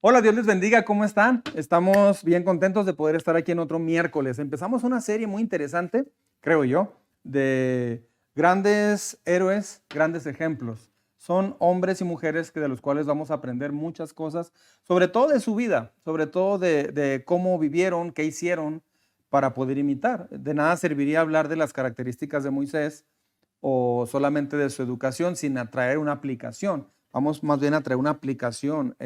Hola, Dios les bendiga, ¿cómo están? Estamos bien contentos de poder estar aquí en otro miércoles. Empezamos una serie muy interesante, creo yo, de grandes héroes, grandes ejemplos. Son hombres y mujeres de los cuales vamos a aprender muchas cosas, sobre todo de su vida, sobre todo de cómo vivieron, qué hicieron para poder imitar. De nada serviría hablar de las características de Moisés o solamente de su educación sin atraer una aplicación. Vamos más bien a traer una aplicación a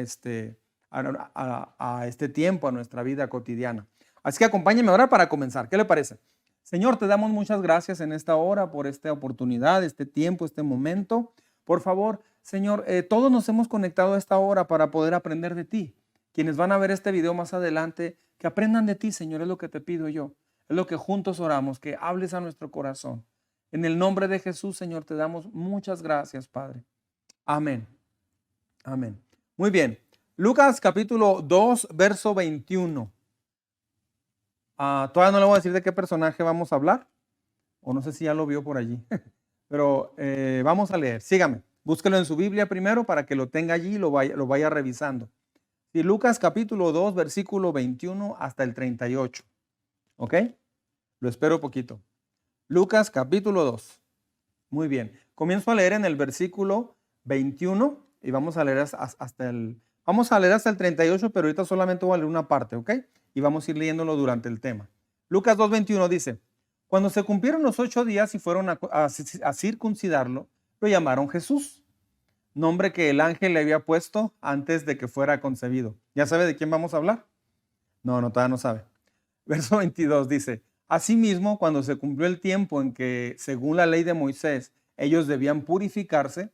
este tiempo, a nuestra vida cotidiana. Así que acompáñenme ahora para comenzar. ¿Qué le parece? Señor, te damos muchas gracias en esta hora por esta oportunidad, este tiempo, este momento. Por favor, Señor, todos nos hemos conectado a esta hora para poder aprender de ti. Quienes van a ver este video más adelante, que aprendan de ti, Señor, es lo que te pido yo. Es lo que juntos oramos, que hables a nuestro corazón. En el nombre de Jesús, Señor, te damos muchas gracias, Padre. Amén. Amén. Muy bien. Lucas capítulo 2, verso 21. Todavía no le voy a decir de qué personaje vamos a hablar, o no sé si ya lo vio por allí, pero vamos a leer. Sígame. Búsquelo en su Biblia primero para que lo tenga allí y lo vaya revisando. Sí, Lucas capítulo 2, versículo 21 hasta el 38. ¿Ok? Lo espero poquito. Lucas capítulo 2. Muy bien. Comienzo a leer en el versículo 21 y vamos a leer hasta el 38, pero ahorita solamente voy a leer una parte, ¿ok? Y vamos a ir leyéndolo durante el tema. Lucas 2:21 dice: Cuando se cumplieron los 8 días y fueron a circuncidarlo, lo llamaron Jesús, nombre que el ángel le había puesto antes de que fuera concebido. ¿Ya sabe de quién vamos a hablar? No, todavía no sabe. Verso 22 dice: Asimismo, cuando se cumplió el tiempo en que, según la ley de Moisés, ellos debían purificarse,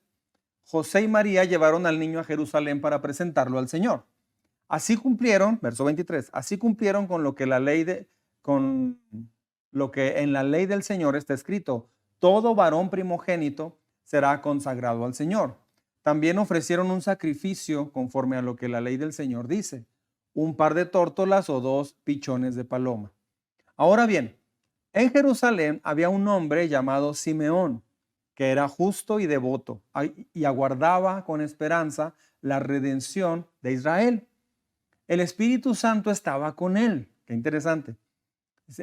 José y María llevaron al niño a Jerusalén para presentarlo al Señor. Así cumplieron, verso 23, así cumplieron con lo que en la ley del Señor está escrito: todo varón primogénito será consagrado al Señor. También ofrecieron un sacrificio conforme a lo que la ley del Señor dice: un par de tórtolas o 2 pichones de paloma. Ahora bien, en Jerusalén había un hombre llamado Simeón, que era justo y devoto y aguardaba con esperanza la redención de Israel. El Espíritu Santo estaba con él. Qué interesante.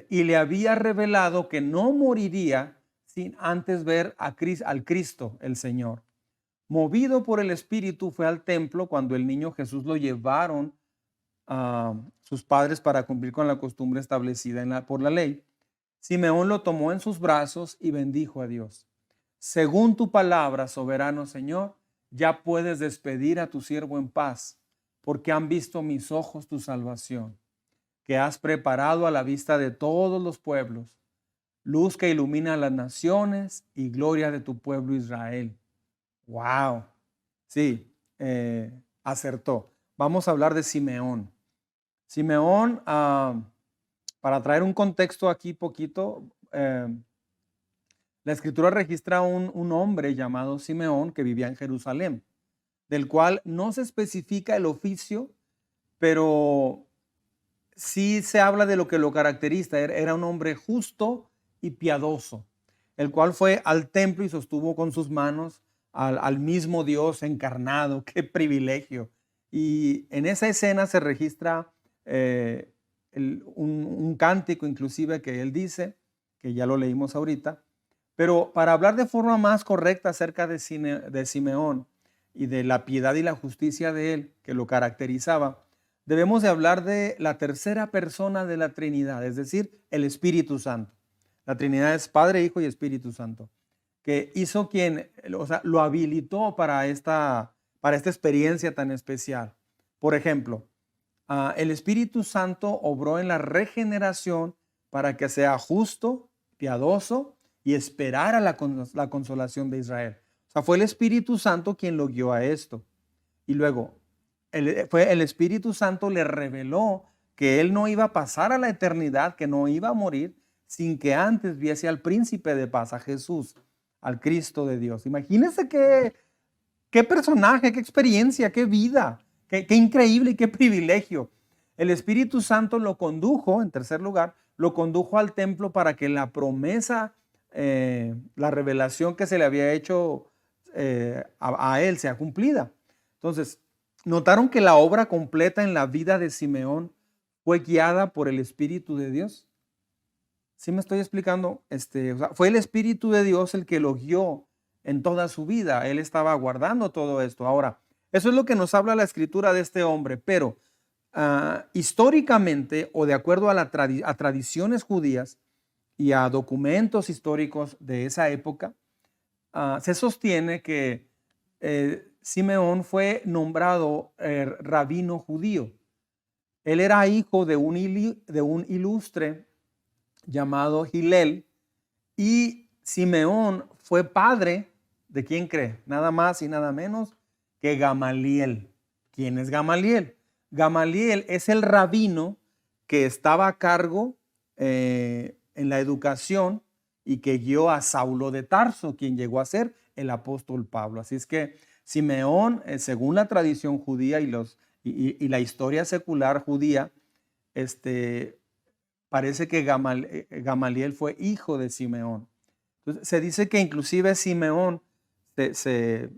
Y le había revelado que no moriría sin antes ver al Cristo, el Señor. Movido por el Espíritu, fue al templo cuando el niño Jesús lo llevaron a sus padres para cumplir con la costumbre establecida por la ley. Simeón lo tomó en sus brazos y bendijo a Dios. Según tu palabra, soberano Señor, ya puedes despedir a tu siervo en paz, porque han visto mis ojos tu salvación, que has preparado a la vista de todos los pueblos, luz que ilumina a las naciones y gloria de tu pueblo Israel. ¡Wow! Sí, acertó. Vamos a hablar de Simeón. Simeón, para traer un contexto aquí poquito, la escritura registra un hombre llamado Simeón que vivía en Jerusalén, del cual no se especifica el oficio, pero sí se habla de lo que lo caracteriza. Era un hombre justo y piadoso, el cual fue al templo y sostuvo con sus manos al mismo Dios encarnado. ¡Qué privilegio! Y en esa escena se registra un cántico inclusive que él dice, que ya lo leímos ahorita. Pero para hablar de forma más correcta acerca de Simeón y de la piedad y la justicia de él que lo caracterizaba, debemos de hablar de la tercera persona de la Trinidad, es decir, el Espíritu Santo. La Trinidad es Padre, Hijo y Espíritu Santo, que hizo lo habilitó para esta experiencia tan especial. Por ejemplo, el Espíritu Santo obró en la regeneración para que sea justo, piadoso y esperara la consolación de Israel. O sea, fue el Espíritu Santo quien lo guió a esto. Y luego, fue el Espíritu Santo le reveló que él no iba a pasar a la eternidad, que no iba a morir sin que antes viese al príncipe de paz, a Jesús, al Cristo de Dios. Imagínense qué personaje, qué experiencia, qué vida, qué increíble y qué privilegio. El Espíritu Santo lo condujo, en tercer lugar, lo condujo al templo para que la promesa, la revelación que se le había hecho a él sea cumplida. Entonces, ¿Notaron que la obra completa en la vida de Simeón fue guiada por el Espíritu de Dios? ¿Sí me estoy explicando? O sea, fue el Espíritu de Dios el que lo guió en toda su vida. Él estaba guardando todo esto. Ahora, eso es lo que nos habla la escritura de este hombre, pero históricamente o de acuerdo a, a tradiciones judías y a documentos históricos de esa época, se sostiene que Simeón fue nombrado rabino judío. Él era hijo de un ilustre llamado Gilel, y Simeón fue padre de ¿quién cree? Nada más y nada menos que Gamaliel. ¿Quién es Gamaliel? Gamaliel es el rabino que estaba a cargo en la educación y que guió a Saulo de Tarso, quien llegó a ser el apóstol Pablo. Así es que Simeón, según la tradición judía y la historia secular judía, parece que Gamaliel fue hijo de Simeón. Entonces, se dice que inclusive Simeón,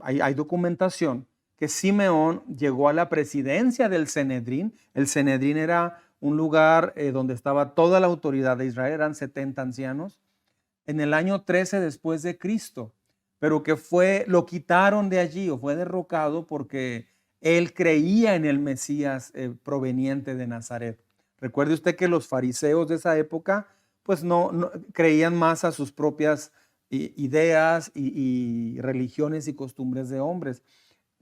hay documentación que Simeón llegó a la presidencia del Sanedrín. El Sanedrín era un lugar donde estaba toda la autoridad de Israel, eran 70 ancianos, en el año 13 después de Cristo, pero que lo quitaron de allí o fue derrocado porque él creía en el Mesías proveniente de Nazaret. Recuerde usted que los fariseos de esa época pues no creían más a sus propias ideas y religiones y costumbres de hombres.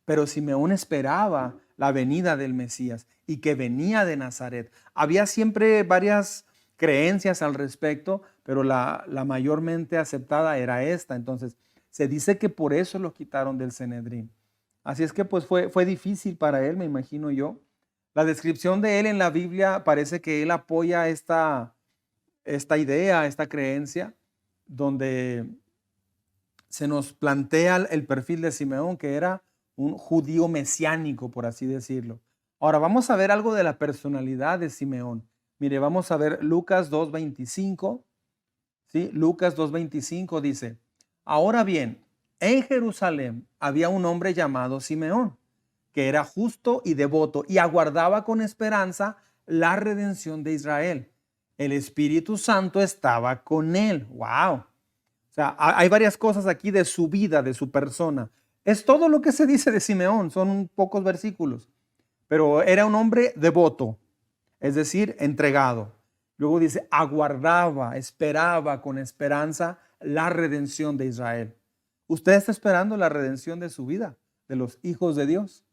Pero Simeón esperaba la venida del Mesías y que venía de Nazaret. Había siempre varias creencias al respecto, pero la mayormente aceptada era esta. Entonces, se dice que por eso lo quitaron del Sanedrín. Así es que pues fue difícil para él, me imagino yo. La descripción de él en la Biblia parece que él apoya esta idea, esta creencia, donde se nos plantea el perfil de Simeón, que era un judío mesiánico, por así decirlo. Ahora vamos a ver algo de la personalidad de Simeón. Mire, vamos a ver Lucas 2:25. ¿Sí? Lucas 2:25 dice: ahora bien, en Jerusalén había un hombre llamado Simeón, que era justo y devoto y aguardaba con esperanza la redención de Israel. El Espíritu Santo estaba con él. ¡Wow! O sea, hay varias cosas aquí de su vida, de su persona. Es todo lo que se dice de Simeón, son pocos versículos. Pero era un hombre devoto, es decir, entregado. Luego dice, aguardaba, esperaba con esperanza la redención de Israel. ¿Usted está esperando la redención de su vida, de los hijos de Dios?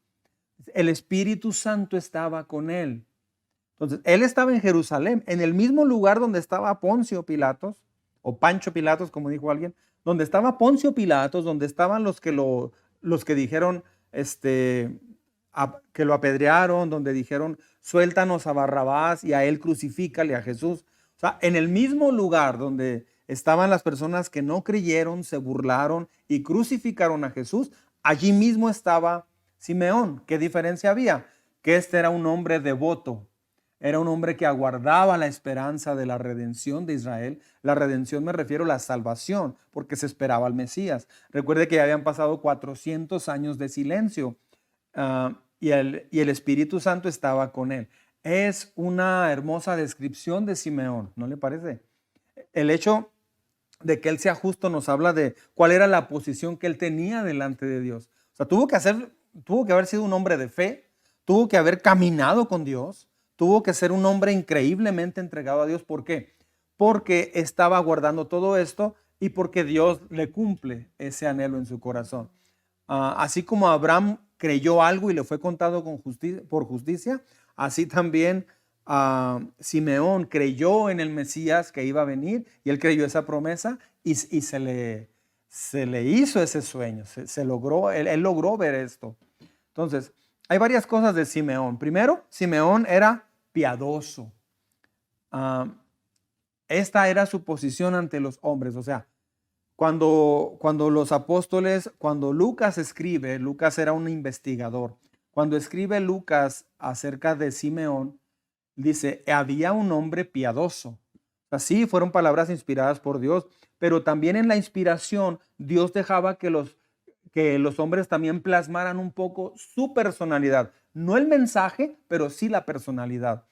El Espíritu Santo estaba con él. Entonces, él estaba en Jerusalén, en el mismo lugar donde estaba Poncio Pilatos, o Pancho Pilatos, como dijo alguien, donde estaba Poncio Pilatos, donde estaban los que dijeron que lo apedrearon, donde dijeron, suéltanos a Barrabás y a él crucifícale a Jesús. O sea, en el mismo lugar donde estaban las personas que no creyeron, se burlaron y crucificaron a Jesús, allí mismo estaba Simeón. ¿Qué diferencia había? Que este era un hombre devoto. Era un hombre que aguardaba la esperanza de la redención de Israel. La redención me refiero a la salvación, porque se esperaba al Mesías. Recuerde que ya habían pasado 400 años de silencio y el Espíritu Santo estaba con él. Es una hermosa descripción de Simeón, ¿no le parece? El hecho de que él sea justo nos habla de cuál era la posición que él tenía delante de Dios. O sea, tuvo que haber sido un hombre de fe, tuvo que haber caminado con Dios, tuvo que ser un hombre increíblemente entregado a Dios. ¿Por qué? Porque estaba guardando todo esto y porque Dios le cumple ese anhelo en su corazón. Así como Abraham creyó algo y le fue contado por justicia, así también Simeón creyó en el Mesías que iba a venir y él creyó esa promesa y se le hizo ese sueño, se logró, él logró ver esto. Entonces, hay varias cosas de Simeón. Primero, Simeón era piadoso. Esta era su posición ante los hombres. O sea, cuando los apóstoles, cuando Lucas escribe, Lucas era un investigador. Cuando escribe Lucas acerca de Simeón, dice, había un hombre piadoso. Así fueron palabras inspiradas por Dios, pero también en la inspiración Dios dejaba que que los hombres también plasmaran un poco su personalidad. No el mensaje, pero sí la personalidad.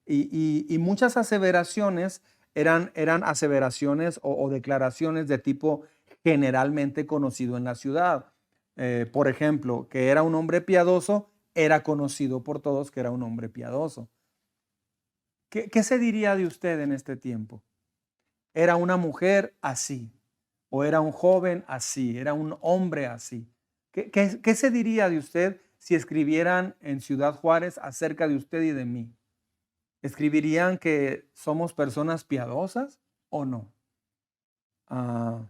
Y muchas aseveraciones eran aseveraciones o declaraciones de tipo generalmente conocido en la ciudad. Por ejemplo, que era un hombre piadoso, era conocido por todos que era un hombre piadoso. ¿Qué se diría de usted en este tiempo? ¿Era una mujer así? ¿O era un joven así? ¿Era un hombre así? ¿Qué se diría de usted si escribieran en Ciudad Juárez acerca de usted y de mí? ¿Escribirían que somos personas piadosas o no? Ah,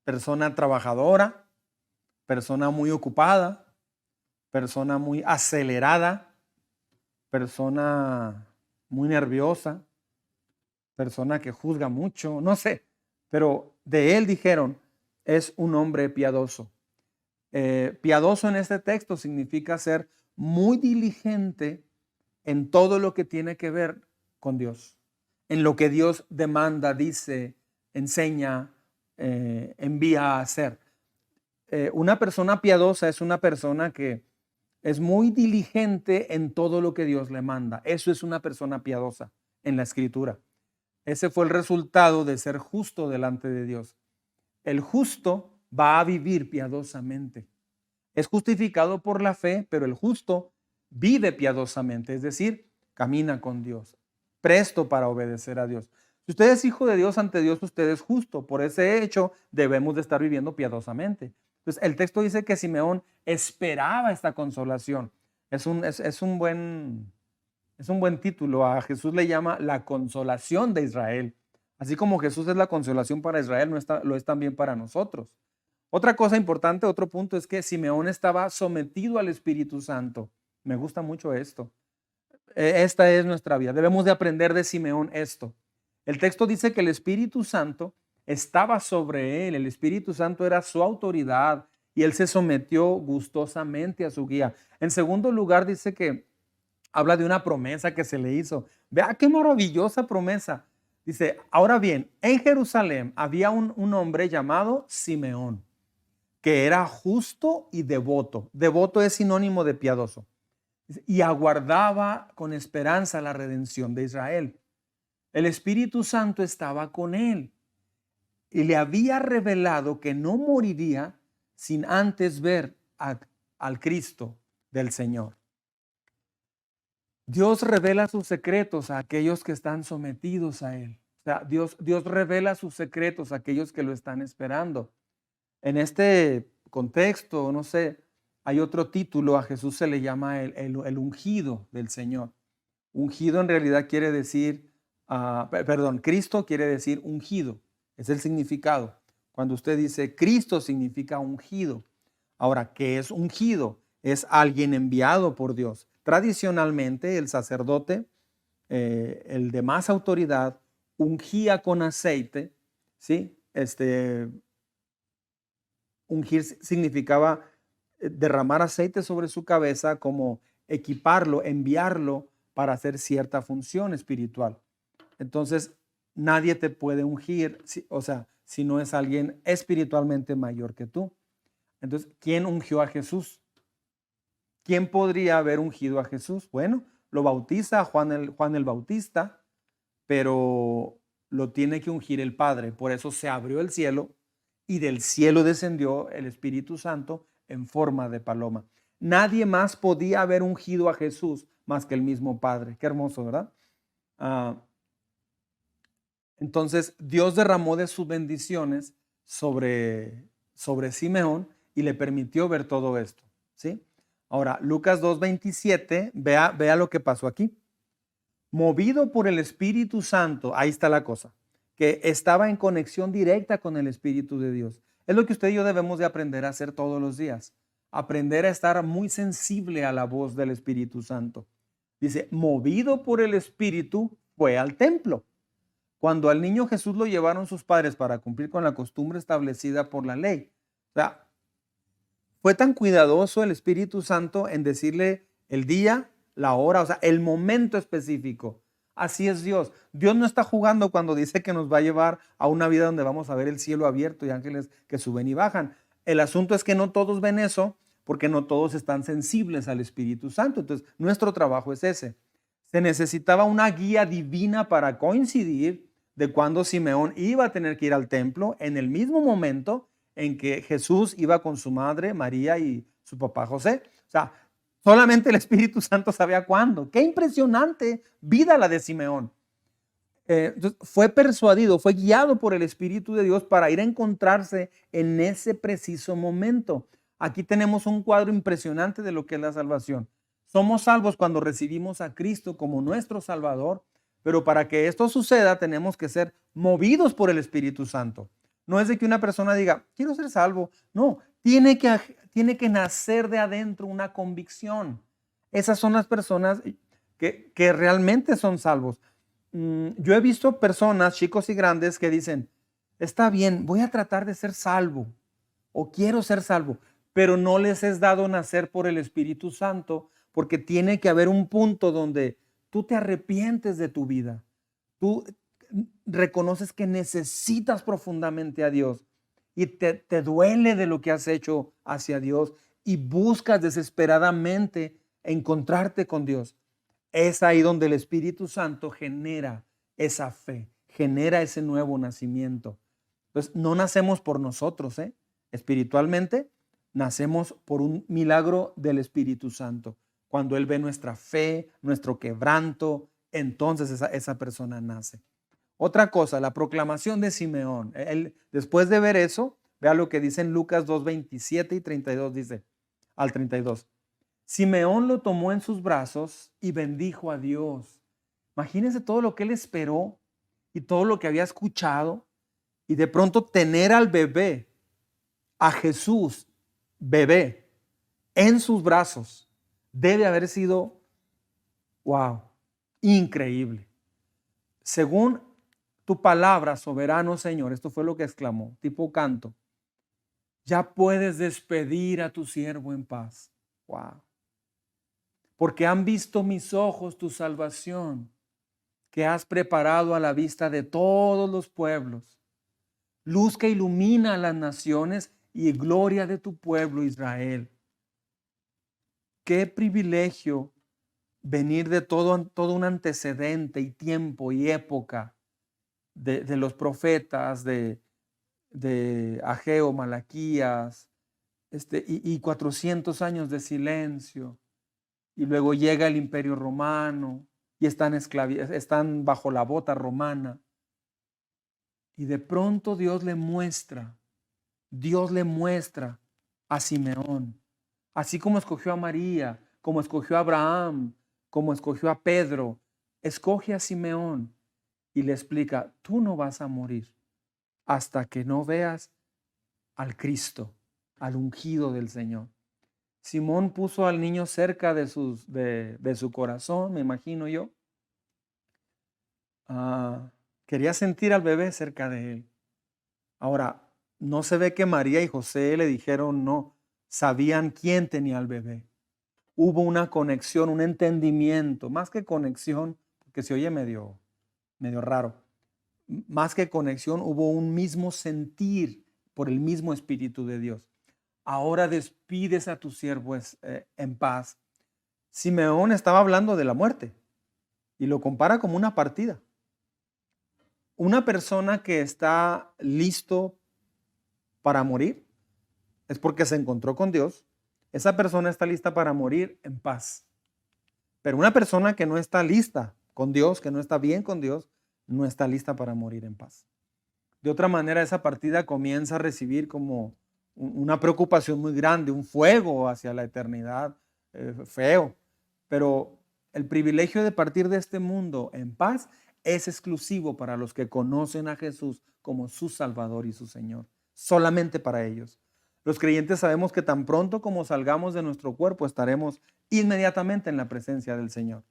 persona trabajadora, persona muy ocupada, persona muy acelerada, persona muy nerviosa, persona que juzga mucho, no sé, pero de él dijeron, es un hombre piadoso. Piadoso en este texto significa ser muy diligente en todo lo que tiene que ver con Dios, en lo que Dios demanda, dice, enseña, envía a hacer. Una persona piadosa es una persona que es muy diligente en todo lo que Dios le manda. Eso es una persona piadosa en la Escritura. Ese fue el resultado de ser justo delante de Dios. El justo va a vivir piadosamente. Es justificado por la fe, pero el justo vive piadosamente, es decir, camina con Dios, presto para obedecer a Dios. Si usted es hijo de Dios, ante Dios usted es justo. Por ese hecho debemos de estar viviendo piadosamente. Entonces el texto dice que Simeón esperaba esta consolación. Es un buen título. A Jesús le llama la consolación de Israel. Así como Jesús es la consolación para Israel, lo es también para nosotros. Otra cosa importante, otro punto es que Simeón estaba sometido al Espíritu Santo. Me gusta mucho esto. Esta es nuestra vida. Debemos de aprender de Simeón esto. El texto dice que el Espíritu Santo estaba sobre él. El Espíritu Santo era su autoridad y él se sometió gustosamente a su guía. En segundo lugar, dice que habla de una promesa que se le hizo. Vea qué maravillosa promesa. Dice, ahora bien, en Jerusalén había un hombre llamado Simeón, que era justo y devoto. Devoto es sinónimo de piadoso. Y aguardaba con esperanza la redención de Israel. El Espíritu Santo estaba con él y le había revelado que no moriría sin antes ver al Cristo del Señor. Dios revela sus secretos a aquellos que están sometidos a Él. O sea, Dios revela sus secretos a aquellos que lo están esperando. En este contexto, no sé, hay otro título, a Jesús se le llama el ungido del Señor. Ungido en realidad quiere decir, Cristo quiere decir ungido, es el significado. Cuando usted dice Cristo significa ungido. Ahora, ¿qué es ungido? Es alguien enviado por Dios. Tradicionalmente el sacerdote, el de más autoridad, ungía con aceite, ¿sí? Ungir significaba derramar aceite sobre su cabeza, como equiparlo, enviarlo para hacer cierta función espiritual. Entonces, nadie te puede ungir, si no es alguien espiritualmente mayor que tú. Entonces, ¿quién ungió a Jesús? ¿Quién podría haber ungido a Jesús? Bueno, lo bautiza Juan el Bautista, pero lo tiene que ungir el Padre. Por eso se abrió el cielo y del cielo descendió el Espíritu Santo en forma de paloma. Nadie más podía haber ungido a Jesús más que el mismo Padre. Qué hermoso, ¿verdad? Entonces Dios derramó de sus bendiciones sobre Simeón y le permitió ver todo esto, ¿sí? Ahora, Lucas 2:27, vea lo que pasó aquí. Movido por el Espíritu Santo, ahí está la cosa, que estaba en conexión directa con el Espíritu de Dios. Es lo que usted y yo debemos de aprender a hacer todos los días. Aprender a estar muy sensible a la voz del Espíritu Santo. Dice, movido por el Espíritu, fue al templo. Cuando al niño Jesús lo llevaron sus padres para cumplir con la costumbre establecida por la ley. O sea, fue tan cuidadoso el Espíritu Santo en decirle el día, la hora, o sea, el momento específico. Así es Dios. Dios no está jugando cuando dice que nos va a llevar a una vida donde vamos a ver el cielo abierto y ángeles que suben y bajan. El asunto es que no todos ven eso porque no todos están sensibles al Espíritu Santo. Entonces, nuestro trabajo es ese. Se necesitaba una guía divina para coincidir de cuando Simeón iba a tener que ir al templo en el mismo momento en que Jesús iba con su madre María y su papá José. O sea, solamente el Espíritu Santo sabía cuándo. Qué impresionante vida la de Simeón. Entonces, fue persuadido, fue guiado por el Espíritu de Dios para ir a encontrarse en ese preciso momento. Aquí tenemos un cuadro impresionante de lo que es la salvación. Somos salvos cuando recibimos a Cristo como nuestro Salvador, pero para que esto suceda tenemos que ser movidos por el Espíritu Santo. No es de que una persona diga, quiero ser salvo. No, tiene que nacer de adentro una convicción. Esas son las personas que realmente son salvos. Yo he visto personas, chicos y grandes, que dicen, está bien, voy a tratar de ser salvo o quiero ser salvo, pero no les es dado nacer por el Espíritu Santo, porque tiene que haber un punto donde tú te arrepientes de tu vida. Tú reconoces que necesitas profundamente a Dios y te duele de lo que has hecho hacia Dios y buscas desesperadamente encontrarte con Dios. Es ahí donde el Espíritu Santo genera esa fe, genera ese nuevo nacimiento. Entonces, no nacemos por nosotros, espiritualmente, nacemos por un milagro del Espíritu Santo. Cuando Él ve nuestra fe, nuestro quebranto, entonces esa persona nace. Otra cosa, la proclamación de Simeón. Él, después de ver eso, vea lo que dice en Lucas 2:27 y 32, dice al 32. Simeón lo tomó en sus brazos y bendijo a Dios. Imagínense todo lo que él esperó y todo lo que había escuchado, y de pronto tener al bebé, a Jesús, bebé, en sus brazos, debe haber sido, wow, increíble. Según tu palabra, soberano Señor, esto fue lo que exclamó, tipo canto, ya puedes despedir a tu siervo en paz. Wow. Porque han visto mis ojos tu salvación, que has preparado a la vista de todos los pueblos, luz que ilumina a las naciones y gloria de tu pueblo Israel. Qué privilegio venir de todo un antecedente y tiempo y época de los profetas, de Ageo, Malaquías, y 400 años de silencio. Y luego llega el Imperio Romano y están bajo la bota romana. Y de pronto Dios le muestra a Simeón, así como escogió a María, como escogió a Abraham, como escogió a Pedro, escoge a Simeón y le explica, tú no vas a morir hasta que no veas al Cristo, al ungido del Señor. Simón puso al niño cerca de su corazón, me imagino yo. Quería sentir al bebé cerca de él. Ahora, no se ve que María y José le dijeron no, sabían quién tenía al bebé. Hubo una conexión, un entendimiento, más que conexión, porque se oye medio raro. Más que conexión, hubo un mismo sentir por el mismo Espíritu de Dios. Ahora despides a tus siervos en paz. Simeón estaba hablando de la muerte y lo compara como una partida. Una persona que está listo para morir es porque se encontró con Dios. Esa persona está lista para morir en paz. Pero una persona que no está lista con Dios, que no está bien con Dios, no está lista para morir en paz. De otra manera, esa partida comienza a recibir como una preocupación muy grande, un fuego hacia la eternidad, feo. Pero el privilegio de partir de este mundo en paz es exclusivo para los que conocen a Jesús como su Salvador y su Señor. Solamente para ellos. Los creyentes sabemos que tan pronto como salgamos de nuestro cuerpo estaremos inmediatamente en la presencia del Señor.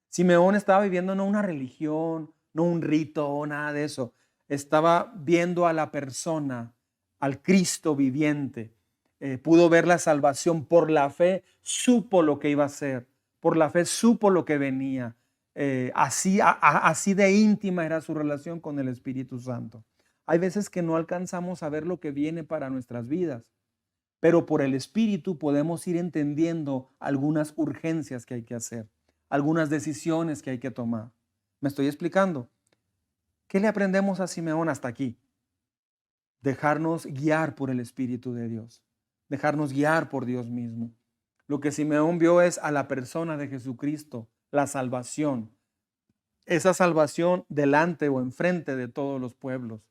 Simeón estaba viviendo no una religión, no un rito, nada de eso. Estaba viendo a la persona, al Cristo viviente. Pudo ver la salvación por la fe, supo lo que iba a hacer. Por la fe supo lo que venía. Así de íntima era su relación con el Espíritu Santo. Hay veces que no alcanzamos a ver lo que viene para nuestras vidas. pero por el Espíritu podemos ir entendiendo algunas urgencias que hay que hacer, algunas decisiones que hay que tomar. ¿Me estoy explicando? ¿Qué le aprendemos a Simeón hasta aquí? Dejarnos guiar por el Espíritu de Dios, dejarnos guiar por Dios mismo. Lo que Simeón vio es a la persona de Jesucristo, la salvación, esa salvación delante o enfrente de todos los pueblos.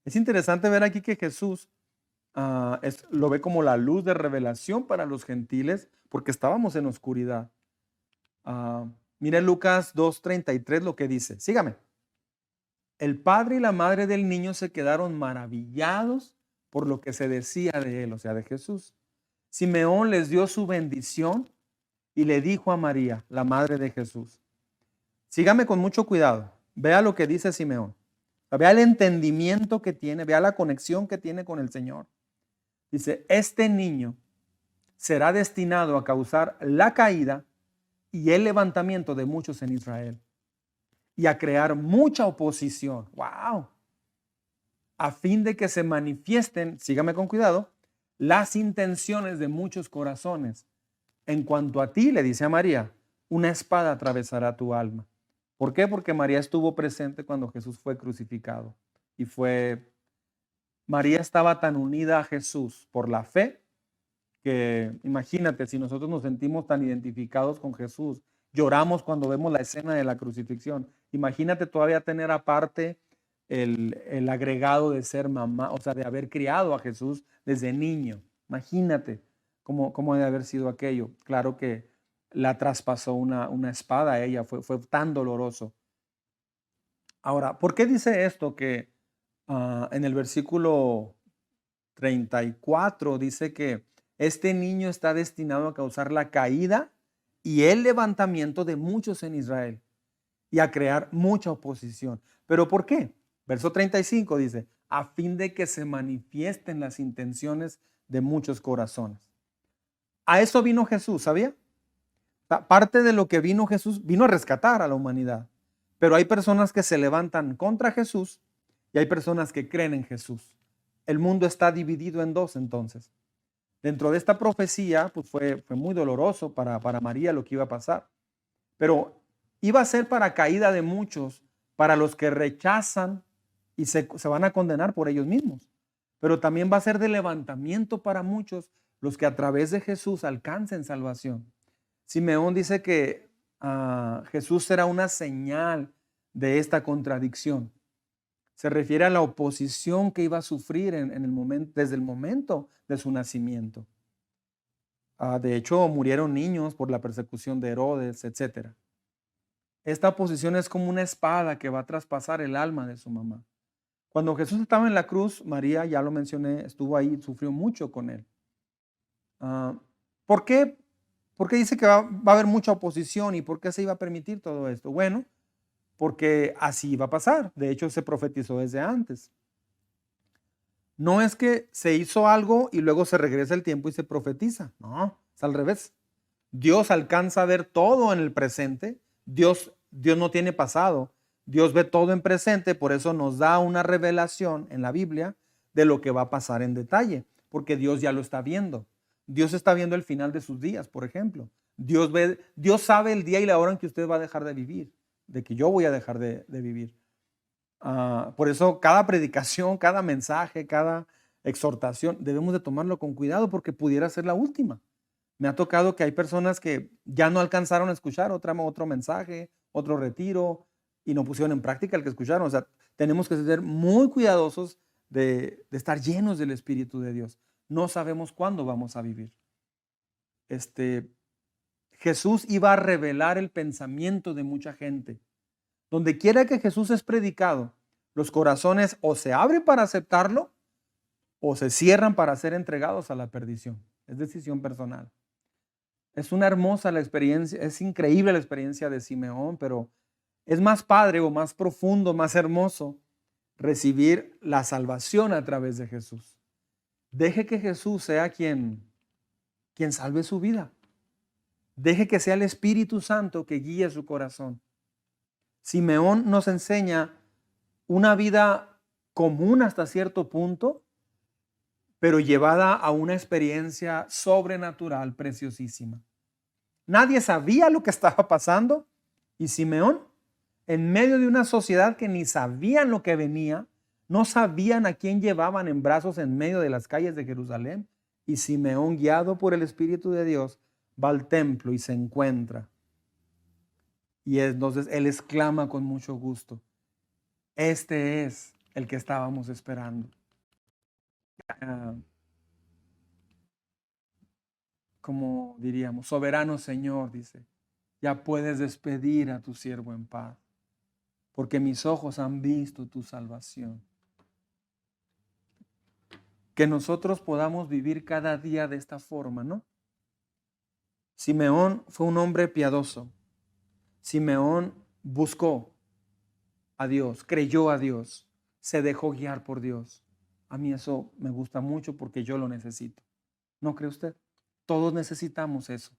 Es interesante ver aquí que Jesús lo ve como la luz de revelación para los gentiles, porque estábamos en oscuridad. Mire Lucas 2:33 lo que dice. Sígame. El padre y la madre del niño se quedaron maravillados por lo que se decía de él, o sea, de Jesús. Simeón les dio su bendición y le dijo a María, la madre de Jesús. Sígame con mucho cuidado. Vea lo que dice Simeón. Vea el entendimiento que tiene, vea la conexión que tiene con el Señor. Dice, este niño será destinado a causar la caída y el levantamiento de muchos en Israel y a crear mucha oposición. ¡Wow! A fin de que se manifiesten, sígame con cuidado, las intenciones de muchos corazones. En cuanto a ti, le dice a María, una espada atravesará tu alma. ¿Por qué? Porque María estuvo presente cuando Jesús fue crucificado. María estaba tan unida a Jesús por la fe que imagínate, si nosotros nos sentimos tan identificados con Jesús, lloramos cuando vemos la escena de la crucifixión. Imagínate todavía tener aparte el agregado de ser mamá, o sea, de haber criado a Jesús desde niño. Imagínate cómo debe haber sido aquello. Claro que la traspasó una espada a ella, fue tan doloroso. Ahora, ¿por qué dice esto? Que en el versículo 34 dice que este niño está destinado a causar la caída y el levantamiento de muchos en Israel y a crear mucha oposición. ¿Pero por qué? Verso 35 dice, a fin de que se manifiesten las intenciones de muchos corazones. A eso vino Jesús, ¿sabía? Parte de lo que vino Jesús, vino a rescatar a la humanidad. Pero hay personas que se levantan contra Jesús y hay personas que creen en Jesús. El mundo está dividido en dos entonces. Dentro de esta profecía, pues fue muy doloroso para María lo que iba a pasar. Pero iba a ser para caída de muchos, para los que rechazan y se van a condenar por ellos mismos. Pero también va a ser de levantamiento para muchos, los que a través de Jesús alcancen salvación. Simeón dice que Jesús será una señal de esta contradicción. Se refiere a la oposición que iba a sufrir desde el momento de su nacimiento. De hecho, murieron niños por la persecución de Herodes, etc. Esta oposición es como una espada que va a traspasar el alma de su mamá. Cuando Jesús estaba en la cruz, María, ya lo mencioné, estuvo ahí, sufrió mucho con él. ¿Por qué? Porque dice que va a haber mucha oposición y por qué se iba a permitir todo esto. Bueno, porque así iba a pasar. De hecho, se profetizó desde antes. No es que se hizo algo y luego se regresa el tiempo y se profetiza. No, es al revés. Dios alcanza a ver todo en el presente. Dios no tiene pasado. Dios ve todo en presente, por eso nos da una revelación en la Biblia de lo que va a pasar en detalle, porque Dios ya lo está viendo. Dios está viendo el final de sus días, por ejemplo. Dios sabe el día y la hora en que usted va a dejar de vivir, de que yo voy a dejar de vivir. Por eso cada predicación, cada mensaje, cada exhortación, debemos de tomarlo con cuidado porque pudiera ser la última. Me ha tocado que hay personas que ya no alcanzaron a escuchar otro mensaje, otro retiro, y no pusieron en práctica el que escucharon. O sea, tenemos que ser muy cuidadosos de estar llenos del Espíritu de Dios. No sabemos cuándo vamos a vivir. Jesús iba a revelar el pensamiento de mucha gente. Donde quiera que Jesús es predicado, los corazones o se abren para aceptarlo o se cierran para ser entregados a la perdición. Es decisión personal. Es una hermosa la experiencia, es increíble la experiencia de Simeón, pero es más padre o más profundo, más hermoso recibir la salvación a través de Jesús. Deje que Jesús sea quien salve su vida. Deje que sea el Espíritu Santo que guíe su corazón. Simeón nos enseña una vida común hasta cierto punto, pero llevada a una experiencia sobrenatural preciosísima. Nadie sabía lo que estaba pasando y Simeón, en medio de una sociedad que ni sabían lo que venía, no sabían a quién llevaban en brazos en medio de las calles de Jerusalén, y Simeón, guiado por el Espíritu de Dios, va al templo y se encuentra. Y entonces él exclama con mucho gusto: este es el que estábamos esperando. Como diríamos, soberano Señor, dice, ya puedes despedir a tu siervo en paz, porque mis ojos han visto tu salvación. Que nosotros podamos vivir cada día de esta forma, ¿no? Simeón fue un hombre piadoso. Simeón buscó a Dios, creyó a Dios, se dejó guiar por Dios. A mí eso me gusta mucho porque yo lo necesito. ¿No cree usted? Todos necesitamos eso.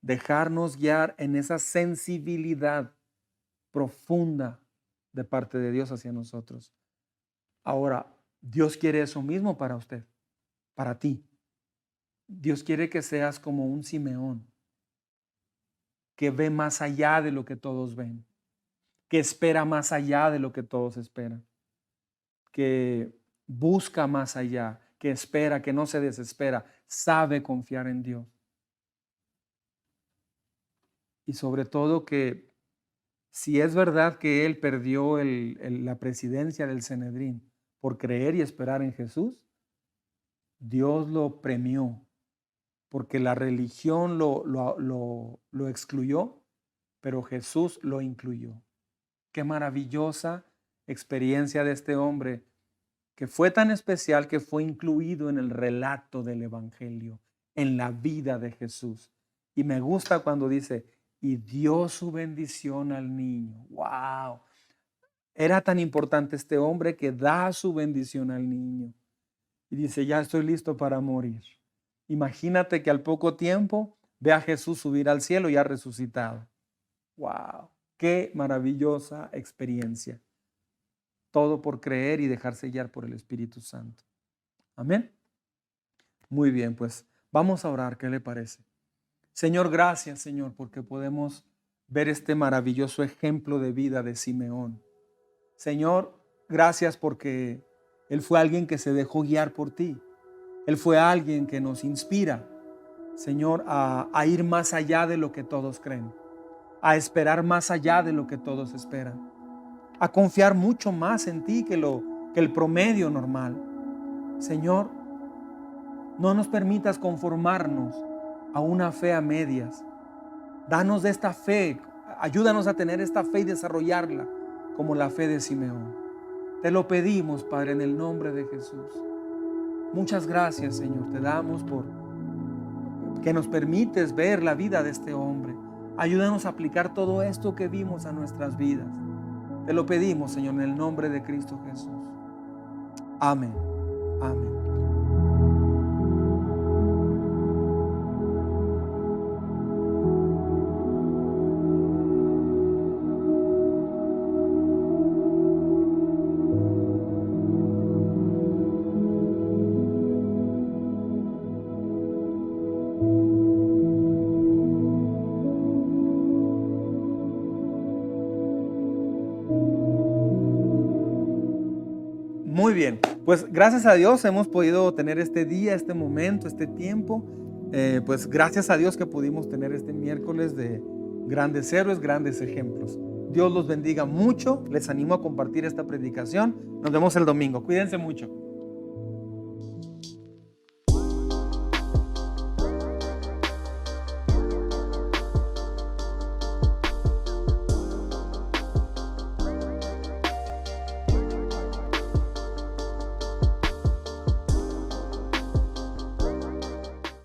Dejarnos guiar en esa sensibilidad profunda de parte de Dios hacia nosotros. Ahora, Dios quiere eso mismo para usted, para ti. Dios quiere que seas como un Simeón, que ve más allá de lo que todos ven, que espera más allá de lo que todos esperan, que busca más allá, que espera, que no se desespera, sabe confiar en Dios. Y sobre todo que si es verdad que él perdió la presidencia del Sanedrín por creer y esperar en Jesús, Dios lo premió, porque la religión lo excluyó, pero Jesús lo incluyó. Qué maravillosa experiencia de este hombre, que fue tan especial que fue incluido en el relato del Evangelio, en la vida de Jesús. Y me gusta cuando dice, y dio su bendición al niño. ¡Wow! Era tan importante este hombre que da su bendición al niño. Y dice, ya estoy listo para morir. Imagínate que al poco tiempo ve a Jesús subir al cielo y ha resucitado. ¡Wow! ¡Qué maravillosa experiencia! Todo por creer y dejar sellar por el Espíritu Santo. Amén. Muy bien, pues vamos a orar. ¿Qué le parece? Señor, gracias, Señor, porque podemos ver este maravilloso ejemplo de vida de Simeón. Señor, gracias porque él fue alguien que se dejó guiar por ti. Él fue alguien que nos inspira, Señor, a ir más allá de lo que todos creen, a esperar más allá de lo que todos esperan, a confiar mucho más en ti que el promedio normal. Señor, no nos permitas conformarnos a una fe a medias. Danos de esta fe, ayúdanos a tener esta fe y desarrollarla como la fe de Simeón. Te lo pedimos, Padre, en el nombre de Jesús. Muchas gracias, Señor, te damos por que nos permites ver la vida de este hombre. Ayúdanos a aplicar todo esto que vimos a nuestras vidas. Te lo pedimos, Señor, en el nombre de Cristo Jesús. Amén. Amén. Muy bien, pues gracias a Dios hemos podido tener este día, este momento, este tiempo. Pues gracias a Dios que pudimos tener este miércoles de grandes héroes, grandes ejemplos. Dios los bendiga mucho. Les animo a compartir esta predicación. Nos vemos el domingo. Cuídense mucho.